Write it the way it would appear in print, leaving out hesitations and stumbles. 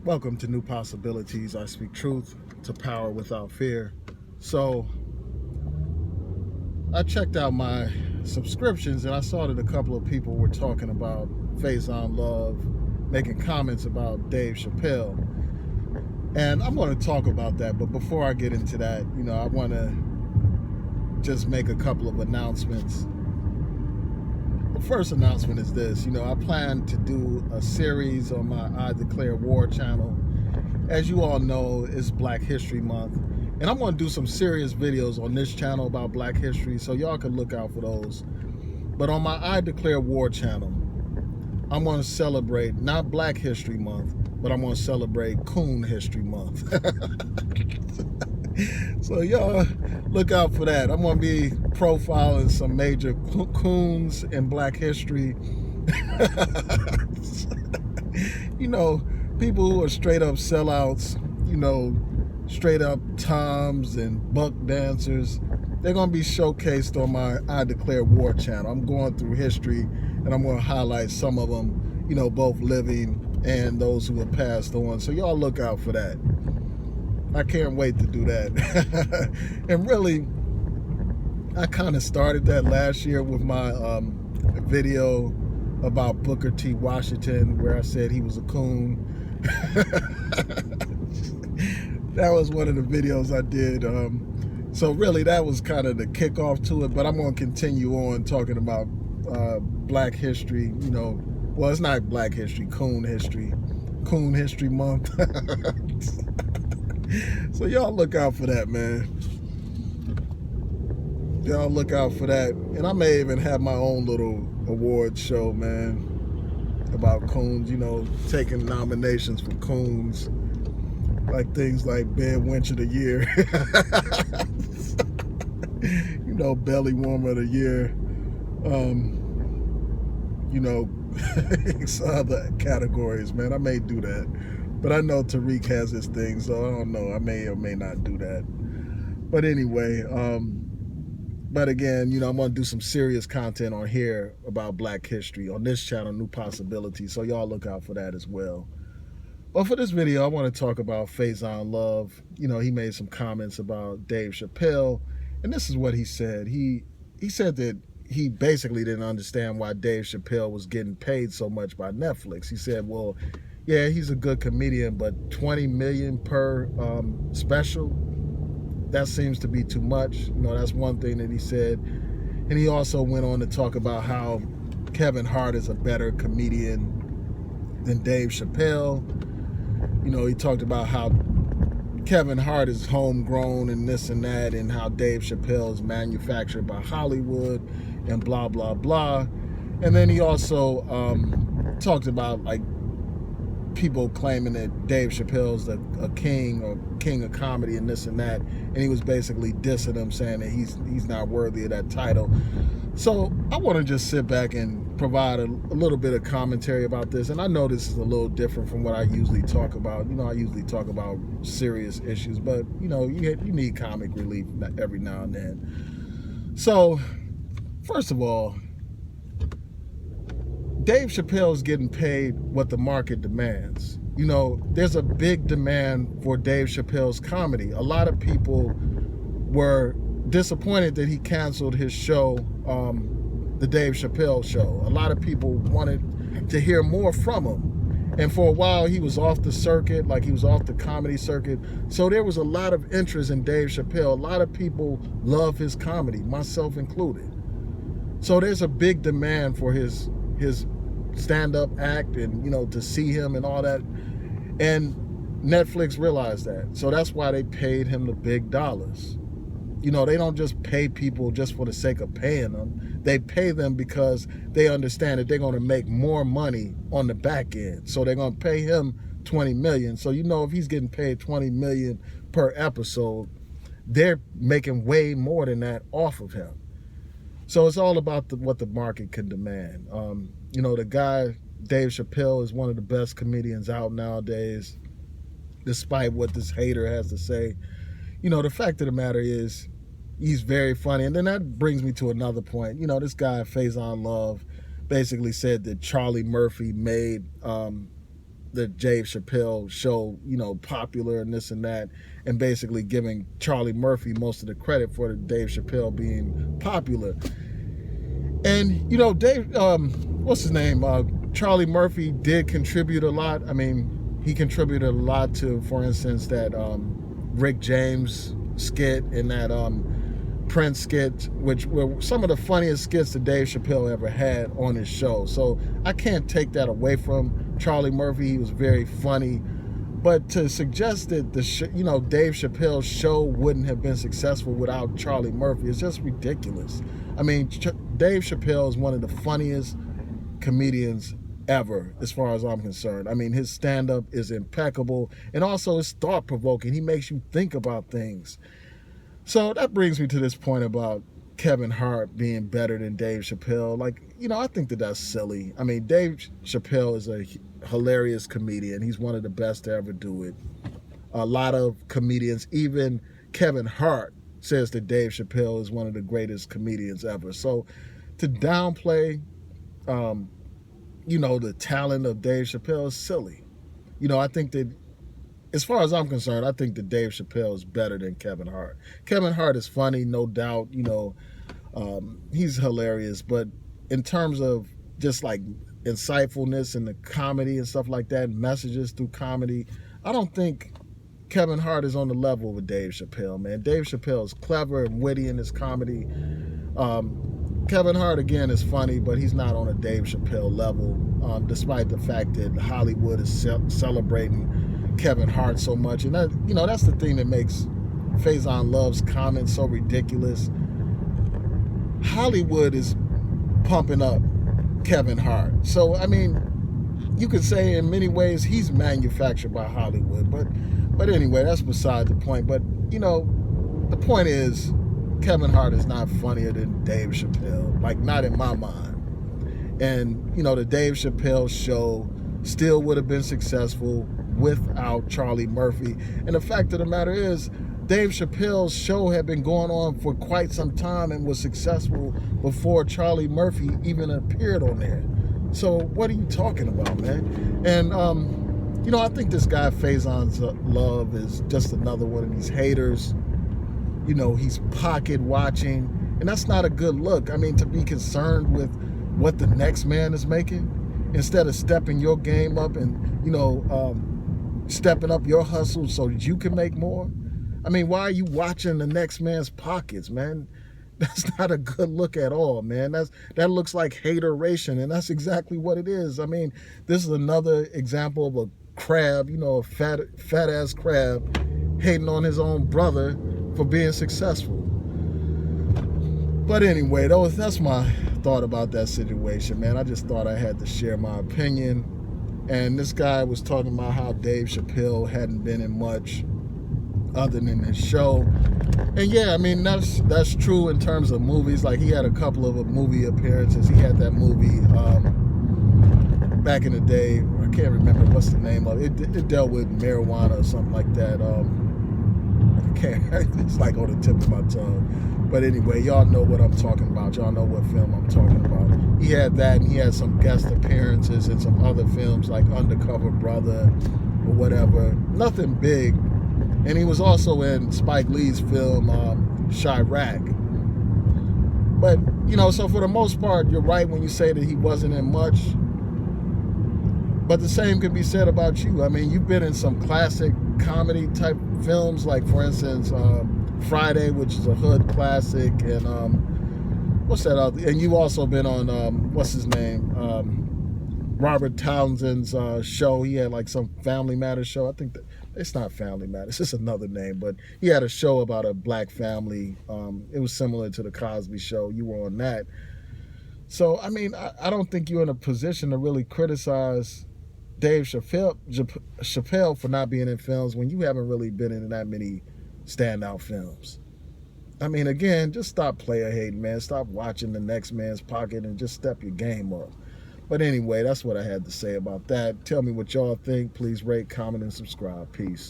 Welcome to New Possibilities. I speak truth to power without fear. So I checked out my subscriptions and I saw that a couple of people were talking about Faizon Love, making comments about Dave Chappelle. And I'm going to talk about that. But before I get into that, I want to just make a couple of announcements. The first announcement is this. I plan to do a series on my I Declare War channel. As you all know, it's Black History Month. And I'm going to do some serious videos on this channel about Black history, so y'all can look out for those. But on my I Declare War channel, I'm going to celebrate not Black History Month, but I'm going to celebrate Coon History Month. So y'all look out for that. I'm going to be profiling some major coons in Black history. People who are straight up sellouts, straight up toms and buck dancers. They're going to be showcased on my I Declare War channel. I'm going through history and I'm going to highlight some of them, both living and those who have passed on. So y'all look out for that. I can't wait to do that. And really, I kind of started that last year with my video about Booker T. Washington, where I said he was a coon. That was one of the videos I did. So really, that was kind of the kickoff to it. But I'm going to continue on talking about Black history. Well, it's not Black history, Coon history. Coon History Month. So y'all look out for that, man. Y'all look out for that. And I may even have my own little award show, man, about coons, taking nominations for coons. Like things like Bed Wench of the Year. Belly Warmer of the Year. Some other categories, man. I may do that. But I know Tariq has his thing, so I don't know. I may or may not do that. But anyway, but again, I'm going to do some serious content on here about Black history on this channel, New Possibilities. So y'all look out for that as well. Well, for this video, I want to talk about Faizon Love. He made some comments about Dave Chappelle, and this is what he said. He said that he basically didn't understand why Dave Chappelle was getting paid so much by Netflix. He said, well, yeah, he's a good comedian, but $20 million per special, that seems to be too much. That's one thing that he said. And he also went on to talk about how Kevin Hart is a better comedian than Dave Chappelle. He talked about how Kevin Hart is homegrown and this and that, and how Dave Chappelle is manufactured by Hollywood and blah, blah, blah. And then he also talked about, like, people claiming that Dave Chappelle's a king or king of comedy and this and that, and he was basically dissing him, saying that he's not worthy of that title. So I want to just sit back and provide a little bit of commentary about this. And I know this is a little different from what I usually talk about. I usually talk about serious issues, but you need comic relief every now and then. So first of all, Dave Chappelle's getting paid what the market demands. There's a big demand for Dave Chappelle's comedy. A lot of people were disappointed that he canceled his show, the Dave Chappelle Show. A lot of people wanted to hear more from him. And for a while, he was off the circuit, like he was off the comedy circuit. So there was a lot of interest in Dave Chappelle. A lot of people love his comedy, myself included. So there's a big demand for his stand-up act and, to see him and all that. And Netflix realized that. So that's why they paid him the big dollars. They don't just pay people just for the sake of paying them. They pay them because they understand that they're going to make more money on the back end. So they're going to pay him $20 million. So, if he's getting paid $20 million per episode, they're making way more than that off of him. So it's all about what the market can demand. The guy, Dave Chappelle, is one of the best comedians out nowadays, despite what this hater has to say. The fact of the matter is, he's very funny. And then that brings me to another point. This guy, Faizon Love, basically said that Charlie Murphy made the Dave Chappelle show, popular and this and that, and basically giving Charlie Murphy most of the credit for the Dave Chappelle being popular. And Dave, what's his name? Charlie Murphy did contribute a lot. I mean, he contributed a lot to, for instance, that Rick James skit and that Prince skit, which were some of the funniest skits that Dave Chappelle ever had on his show. So I can't take that away from Charlie Murphy. He was very funny. But to suggest that Dave Chappelle's show wouldn't have been successful without Charlie Murphy is just ridiculous. I mean, Dave Chappelle is one of the funniest comedians ever, as far as I'm concerned. I mean, his stand-up is impeccable, and also it's thought-provoking. He makes you think about things. So that brings me to this point about Kevin Hart being better than Dave Chappelle. I think that that's silly. I mean, Dave Chappelle is a hilarious comedian. He's one of the best to ever do it. A lot of comedians, even Kevin Hart, says that Dave Chappelle is one of the greatest comedians ever. So to downplay, the talent of Dave Chappelle is silly. I think that, as far as I'm concerned, I think that Dave Chappelle is better than Kevin Hart. Kevin Hart is funny, no doubt. He's hilarious. But in terms of just like insightfulness and the comedy and stuff like that, messages through comedy, I don't think Kevin Hart is on the level with Dave Chappelle, man. Dave Chappelle is clever and witty in his comedy. Kevin Hart, again, is funny, but he's not on a Dave Chappelle level, despite the fact that Hollywood is celebrating Kevin Hart so much. And that's the thing that makes Faizon Love's comments so ridiculous. Hollywood is pumping up Kevin Hart. So, I mean, you could say in many ways he's manufactured by Hollywood. But anyway, that's beside the point. But, the point is, Kevin Hart is not funnier than Dave Chappelle. Not in my mind. And, the Dave Chappelle show still would have been successful without Charlie Murphy. And the fact of the matter is, Dave Chappelle's show had been going on for quite some time and was successful before Charlie Murphy even appeared on there. So what are you talking about, man? And, I think this guy Faizon Love is just another one of these haters. He's pocket watching, and that's not a good look. I mean, to be concerned with what the next man is making instead of stepping your game up and, stepping up your hustle so that you can make more. I mean, why are you watching the next man's pockets, man? That's not a good look at all, man. That looks like hateration, and that's exactly what it is. I mean, this is another example of a crab, a fat ass crab hating on his own brother for being successful. But anyway, that's my thought about that situation, man. I just thought I had to share my opinion. And this guy was talking about how Dave Chappelle hadn't been in much other than his show. And yeah, I mean, that's true in terms of movies. Like, he had a couple of movie appearances. He had that movie back in the day. I can't remember what's the name of it. It dealt with marijuana or something like that. It's like on the tip of my tongue. But anyway, y'all know what I'm talking about. Y'all know what film I'm talking about. He had that, and he had some guest appearances in some other films like Undercover Brother or whatever. Nothing big. And he was also in Spike Lee's film Chirac. But, so for the most part, you're right when you say that he wasn't in much. But the same can be said about you. I mean, you've been in some classic comedy type films, like, for instance, Friday, which is a hood classic, and what's that other? And you've also been on what's his name? Robert Townsend's show. He had like some Family Matters show. I think that it's not Family Matters. It's another name, but he had a show about a black family. It was similar to the Cosby Show. You were on that. So I mean, I don't think you're in a position to really criticize Dave Chappelle for not being in films when you haven't really been in that many standout films. I mean, again, just stop player hating, man. Stop watching the next man's pocket and just step your game up. But anyway, that's what I had to say about that. Tell me what y'all think. Please rate, comment, and subscribe. Peace.